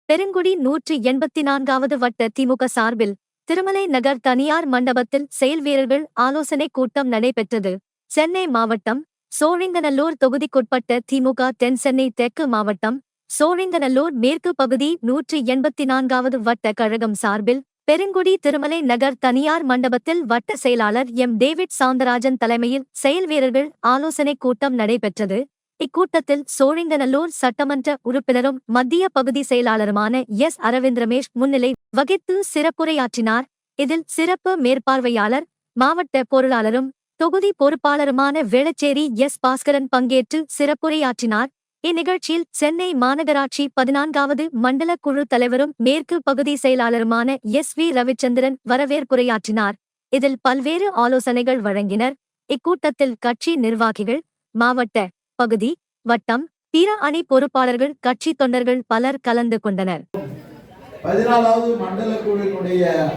பெருங்குடி 184வது வட்ட திமுக சார்பில் திருமலை நகர் தனியார் மண்டபத்தில் செயல்வீரர்கள் ஆலோசனைக் கூட்டம் நடைபெற்றது. சென்னை மாவட்டம் சோழிங்கநல்லூர் தொகுதிக்குட்பட்ட திமுக தென் சென்னை தெற்கு மாவட்டம் சோழிங்கநல்லூர் மேற்கு பகுதி 184வது வட்ட கழகம் சார்பில் பெருங்குடி திருமலை நகர் தனியார் மண்டபத்தில் வட்ட செயலாளர் எம். டேவிட் சவுந்தரராஜன் தலைமையில் செயல்வீரர்கள் ஆலோசனைக் கூட்டம் நடைபெற்றது. இக்கூட்டத்தில் சோழிங்கநல்லூர் சட்டமன்ற உறுப்பினரும் மத்திய பகுதி செயலாளருமான எஸ். அரவிந்த் ரமேஷ் முன்னிலை வகித்து சிறப்புரையாற்றினார். இதில் சிறப்பு மேற்பார்வையாளர், மாவட்ட பொருளாளரும் தொகுதி பொறுப்பாளருமான வேளச்சேரி எஸ். பாஸ்கரன் பங்கேற்று சிறப்புரையாற்றினார். இந்நிகழ்ச்சியில் சென்னை மாநகராட்சி 14வது மண்டல குழு தலைவரும் மேற்கு பகுதி செயலாளருமான எஸ். வி. ரவிச்சந்திரன் வரவேற்புரையாற்றினார். இதில் பல்வேறு ஆலோசனைகள் வழங்கினர். இக்கூட்டத்தில் கட்சி நிர்வாகிகள், மாவட்ட, பகுதி, வட்டம், பிற அணி பொறுப்பாளர்கள், கட்சி தொண்டர்கள் பலர் கலந்து கொண்டனர். 14வது மண்டல குழுவினுடைய